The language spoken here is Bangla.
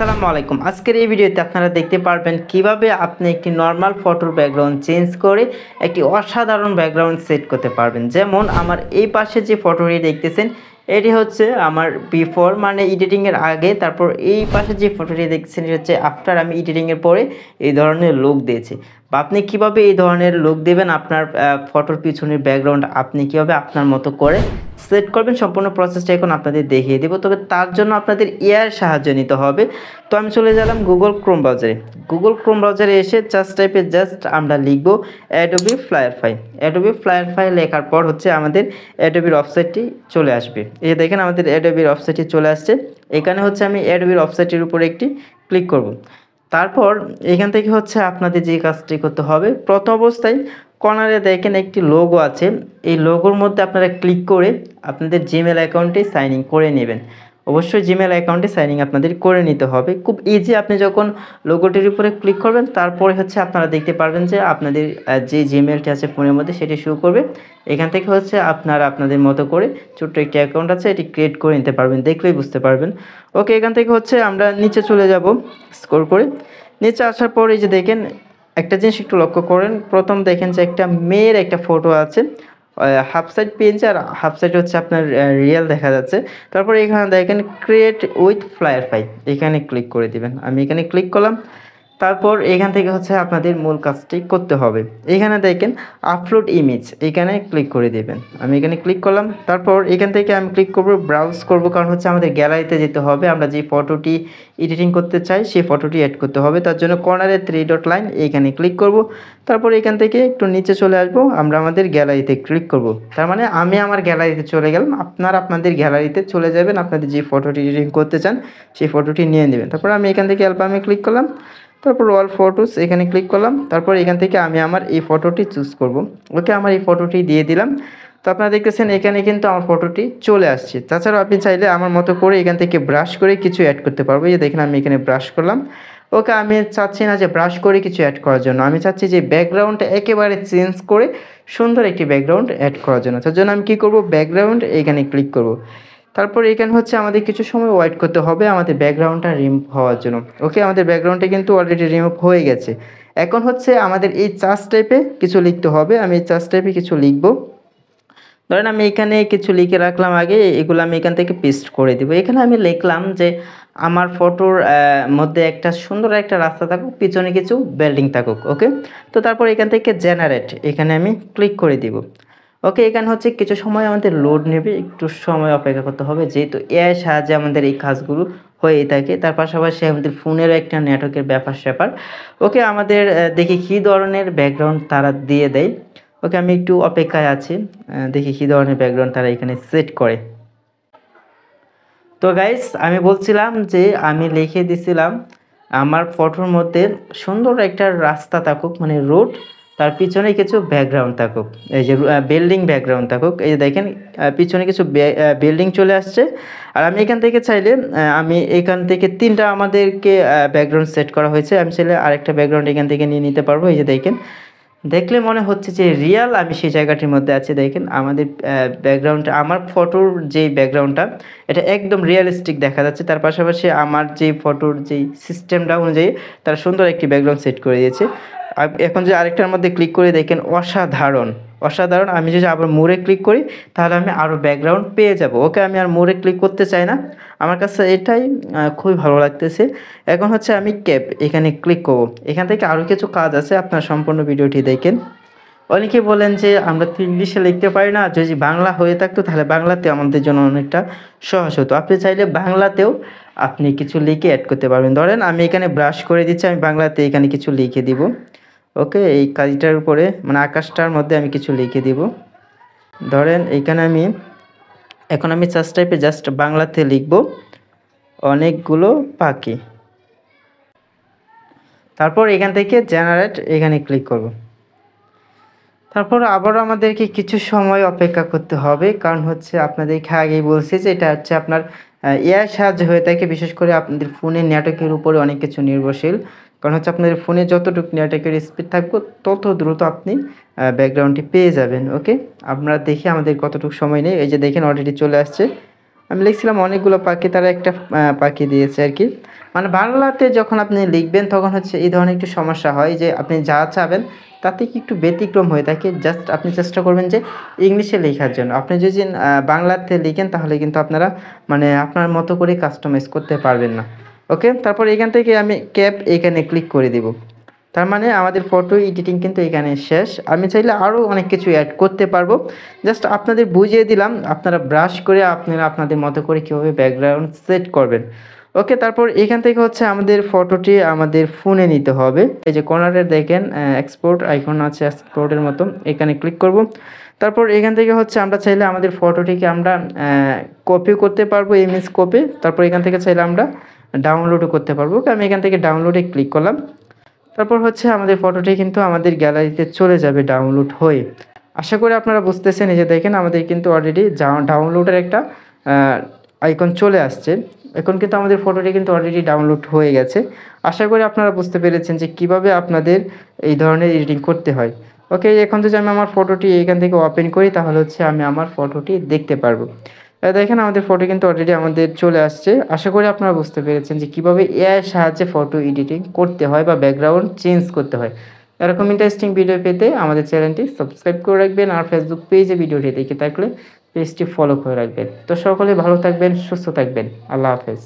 আসসালামু আলাইকুম। আজকের এই ভিডিওতে আপনারা দেখতে পারবেন কিভাবে আপনি একটি নরমাল ফটোর ব্যাকগ্রাউন্ড চেঞ্জ করে একটি অসাধারণ ব্যাকগ্রাউন্ড সেট করতে পারবেন। যেমন আমার এই পাশে যে ফটোটি দেখতেছেন এটি হচ্ছে আমার বিফোর মানে এডিটিংয়ের আগে, তারপর এই পাশে যে ফটোটি দেখতেছেন এটি হচ্ছে আফটার আমি এডিটিংয়ের পরে এই ধরনের লুক দিয়েছি। বা আপনি কীভাবে এই ধরনের লুক দেবেন আপনার ফটোর পিছনের ব্যাকগ্রাউন্ড আপনি কীভাবে আপনার মতো করে সেট করবেন সম্পূর্ণ প্রসেসটা এখন আপনাদের দেখিয়ে দেবো। তবে তার জন্য আপনাদের এআই সাহায্য নিতে হবে। তো আমি চলে গেলাম গুগল ক্রোম ব্রাউজারে এসে জাস্ট আমরা লিখব অ্যাডোবি ফায়ারফ্লাই লেখার পর হচ্ছে আমাদের অ্যাডোবির ওয়েবসাইটটি চলে আসবে। এই দেখেন আমাদের অ্যাডোবির ওয়েবসাইটটি চলে আসছে। এখানে হচ্ছে আমি অ্যাডোবির ওয়েবসাইটের উপরে একটি ক্লিক করব। তারপর এখান থেকে হচ্ছে আপনাদের যে কাজটি করতে হবে, প্রথম অবস্থায় কর্নারে দেখেন একটি লোগো আছে। এই লোগোর মধ্যে আপনারা ক্লিক করে আপনাদের জিমেল অ্যাকাউন্টে সাইন ইন করে নেবেন। অবশ্যই জিমেল অ্যাকাউন্টে সাইন ইন আপনাদের করে নিতে হবে। খুব ইজি, আপনি যখন লোগোটির উপরে ক্লিক করবেন তারপরে হচ্ছে আপনারা দেখতে পারবেন যে আপনাদের যে জিমেলটি আছে ফোনের মধ্যে সেটি শো করবে। এখান থেকে হচ্ছে আপনারা আপনাদের মতো করে ছোট্ট একটি অ্যাকাউন্ট আছে এটি ক্রিয়েট করে নিতে পারবেন, দেখলেই বুঝতে পারবেন। ওকে, এখান থেকে হচ্ছে আমরা নিচে চলে যাব। স্ক্রল করে নিচে আসার পর এই যে দেখেন একটা জিনিস একটু লক্ষ্য করেন, প্রথম দেখেন যে একটা মেয়ের একটা ফটো আছে, হাফ সাইড পেজ আর হাফ সাইড হচ্ছে আপনার রিয়েল দেখা যাচ্ছে। তারপর এখানে দেখেন ক্রিয়েট উইথ ফায়ারফ্লাই, এখানে ক্লিক করে দিবেন। আমি এখানে ক্লিক করলাম। তারপর এখান থেকে হচ্ছে আপনাদের মূল কাজটি করতে হবে। এখানে দেখেন আপলোড ইমেজ, এখানে ক্লিক করে দেবেন। আমি এখানে ক্লিক করলাম। তারপর এখান থেকে আমি ক্লিক করব, ব্রাউজ করব, কারণ হচ্ছে আমাদের গ্যালারিতে যেতে হবে। আমরা যে ফটোটি এডিটিং করতে চাই সেই ফটোটি অ্যাড করতে হবে। তার জন্য কর্নারে 3 ডট লাইন এইখানে ক্লিক করব। তারপর এখান থেকে একটু নিচে চলে আসব, আমরা আমাদের গ্যালারিতে ক্লিক করব। তার মানে আমি আমার গ্যালারিতে চলে গেলাম, আপনারা আপনাদের গ্যালারিতে চলে যাবেন। আপনাদের যে ফটোটি এডিটিং করতে চান সেই ফটোটি নিয়ে নেবেন। তারপর আমি এখান থেকে অ্যালবামে ক্লিক করলাম। তারপর অল ফটোস এখানে ক্লিক করলাম। তারপর এখান থেকে আমি আমার এই ফটোটি চুজ করব। ওকে, আমার এই ফটোটি দিয়ে দিলাম। তো আপনারা দেখতেছেন এখানে কিন্তু আমার ফটোটি চলে আসছে। তাছাড়াও আপনি চাইলে আমার মতো করে এখান থেকে ব্রাশ করে কিছু অ্যাড করতে পারবো। এই দেখেন আমি এখানে ব্রাশ করলাম। ওকে, আমি চাচ্ছি না যে ব্রাশ করে কিছু অ্যাড করার জন্য, আমি চাচ্ছি যে ব্যাকগ্রাউন্ডটা একেবারে চেঞ্জ করে সুন্দর একটি ব্যাকগ্রাউন্ড অ্যাড করার জন্য। তার জন্য আমি কী করব, ব্যাকগ্রাউন্ড এখানে ক্লিক করব। তারপর এখানে হচ্ছে আমাদের কিছু সময় ওয়েট করতে হবে আমাদের ব্যাকগ্রাউন্ডটা রিমুভ হওয়ার জন্য। ওকে, আমাদের ব্যাকগ্রাউন্ডটা কিন্তু অলরেডি রিমুভ হয়ে গেছে। এখন হচ্ছে আমাদের এই চার্জ টাইপে কিছু লিখতে হবে। আমি এই চার্জ টাইপে কিছু লিখব। ধরেন আমি এখানে কিছু লিখে রাখলাম আগে, এগুলো আমি এখান থেকে পেস্ট করে দিব। এখানে আমি লিখলাম যে আমার ফটোর মধ্যে একটা সুন্দর একটা রাস্তা থাকুক, পিছনে কিছু বিল্ডিং থাকুক। ওকে, তো তারপর এখান থেকে জেনারেট এখানে আমি ক্লিক করে দিব। ওকে, এখানে হচ্ছে কিছু সময় আমাদের লোড নেবে, একটু সময় অপেক্ষা করতে হবে, যেহেতু এআই সাহায্যে আমাদের এই কাজগুলো হয়েই থাকে। তার পাশাপাশি আমাদের ফোনেরও একটা নেটওয়ার্কের ব্যাপার। ওকে, আমাদের দেখি কী ধরনের ব্যাকগ্রাউন্ড তারা দিয়ে দেয়। ওকে, আমি একটু অপেক্ষায় আছি, দেখি কী ধরনের ব্যাকগ্রাউন্ড তারা এখানে সেট করে। তো গাইস, আমি বলছিলাম যে আমি লিখে দিছিলাম আমার ফটোর মধ্যে সুন্দর একটা রাস্তা থাকুক, মানে রোড, তার পিছনে কিছু ব্যাকগ্রাউন্ড থাকুক, এই যে বিল্ডিং ব্যাকগ্রাউন্ড থাকুক। এই যে দেখেন পিছনে কিছু বিল্ডিং চলে আসছে। আর আমি এখান থেকে চাইলে আমি এখান থেকে 3টা আমাদেরকে ব্যাকগ্রাউন্ড সেট করা হয়েছে, আমি চাইলে আরেকটা ব্যাকগ্রাউন্ড এখান থেকে নিয়ে নিতে পারবো। এই যে দেখেন, দেখলে মনে হচ্ছে যে রিয়াল আমি সেই জায়গাটির মধ্যে আছি। দেখেন আমাদের ব্যাকগ্রাউন্ডটা, আমার ফটোর যে ব্যাকগ্রাউন্ডটা এটা একদম রিয়েলিস্টিক দেখা যাচ্ছে। তার পাশাপাশি আমার যে ফটোর যেই সিস্টেমটা অনুযায়ী তারা সুন্দর একটি ব্যাকগ্রাউন্ড সেট করে দিয়েছে। এখন যে আরেকটার মধ্যে ক্লিক করে দেখেন অসাধারণ। আমি যদি আবার মোড়ে ক্লিক করি তাহলে আমি আরও ব্যাকগ্রাউন্ড পেয়ে যাব। ওকে, আমি আর মোড়ে ক্লিক করতে চাই না, আমার কাছে এটাই খুবই ভালো লাগতেছে। এখন হচ্ছে আমি ক্যাপ এখানে ক্লিক করব। এখান থেকে আরও কিছু কাজ আছে, আপনার সম্পূর্ণ ভিডিওটি দেখেন। অনেকে বলেন যে আমরা তো ইংলিশে লিখতে পারি না, যদি বাংলা হয়ে থাকতো তাহলে বাংলাতে আমাদের জন্য অনেকটা সহজ হতো। আপনি চাইলে বাংলাতেও আপনি কিছু লিখে অ্যাড করতে পারবেন। ধরেন আমি এখানে ব্রাশ করে দিচ্ছি, আমি বাংলাতে এখানে কিছু লিখে দিব। ওকে, এই কাজটার উপরে মানে আকাশটার মধ্যে আমি কিছু লিখে দিব। ধরেন এখানে এখন আমি সার্চ টাইপে জাস্ট বাংলাতে লিখব অনেকগুলো পাখি। তারপর এখান থেকে জেনারেট এখানে ক্লিক করব। তারপর আবারও আমাদেরকে কিছু সময় অপেক্ষা করতে হবে, কারণ হচ্ছে আপনাদেরকে আগেই বলছি যে এটা হচ্ছে আপনার এআই সাহায্য হয়ে থাকে। বিশেষ করে আপনাদের ফোনের নেটওয়ার্কের উপরে অনেক কিছু নির্ভরশীল, কারণ হচ্ছে আপনাদের ফোনে যতটুকু নেটওয়ার্কের স্পিড থাকবে তত দ্রুত আপনি ব্যাকগ্রাউন্ডটি পেয়ে যাবেন। ওকে, আপনারা দেখি আমাদের কতটুকু সময় নেই। এই যে দেখেন অলরেডি চলে আসছে। আমি লিখছিলাম অনেকগুলো পাখি, তারা একটা পাখি দিয়েছে আর কি। মানে বাংলাতে যখন আপনি লিখবেন তখন হচ্ছে এই ধরনের একটু সমস্যা হয় যে আপনি যা চাবেন তাতে কি একটু ব্যতিক্রম হয়ে থাকে। জাস্ট আপনি চেষ্টা করবেন যে ইংলিশে লেখার জন্য। আপনি যদি বাংলাতে লিখেন তাহলে কিন্তু আপনারা মানে আপনার মতো করে কাস্টমাইজ করতে পারবেন না। ওকে, তারপর এখান থেকে আমি ক্যাপ এখানে ক্লিক করে দেব। তার মানে আমাদের ফটো এডিটিং কিন্তু এখানে শেষ। আমি চাইলে আরও অনেক কিছু অ্যাড করতে পারবো, জাস্ট আপনাদের বুঝিয়ে দিলাম। আপনারা ব্রাশ করে আপনারা আপনাদের মতো করে কীভাবে ব্যাকগ্রাউন্ড সেট করবেন। ওকে, তারপর এখান থেকে হচ্ছে আমাদের ফটোটি আমাদের ফোনে নিতে হবে। এই যে কর্নারে দেখেন এক্সপোর্ট আইকন আছে, এক্সপোর্টের মতো, এখানে ক্লিক করব। তারপর এখান থেকে হচ্ছে আমরা চাইলে আমাদের ফটোটিকে আমরা কপি করতে পারবো, ইমেজ কপি। তারপর এখান থেকে চাইলে আমরা ডাউনলোডও করতে পারবো। আমি এখান থেকে ডাউনলোডে ক্লিক করলাম। তারপর হচ্ছে আমাদের ফটোটি কিন্তু আমাদের গ্যালারিতে চলে যাবে ডাউনলোড হয়ে। আশা করি আপনারা বুঝতেছেন। এই যে দেখেন আমাদের কিন্তু অলরেডি ডাউনলোডের একটা আইকন চলে আসছে। এখন কিন্তু আমাদের ফটোটি কিন্তু অলরেডি ডাউনলোড হয়ে গেছে। আশা করি আপনারা বুঝতে পেরেছেন যে কিভাবে আপনাদের এই ধরনের এডিটিং করতে হয়। ওকে, এখন যদি আমি আমার ফটোটি এখান থেকে ওপেন করি তাহলে হচ্ছে আমি আমার ফটোটি দেখতে পারবো। দেখেন আমাদের ফটো কিন্তু অলরেডি আমাদের চলে আসছে। আশা করি আপনারা বুঝতে পেরেছেন যে কীভাবে এআই এর সাহায্যে ফটো এডিটিং করতে হয় বা ব্যাকগ্রাউন্ড চেঞ্জ করতে হয়। এরকম ইন্টারেস্টিং ভিডিও পেতে আমাদের চ্যানেলটি সাবস্ক্রাইব করে রাখবেন, আর ফেসবুক পেজে ভিডিওটি দেখে থাকলে পেজটি ফলো করে রাখবেন। তো সকলে ভালো থাকবেন, সুস্থ থাকবেন। আল্লাহ হাফেজ।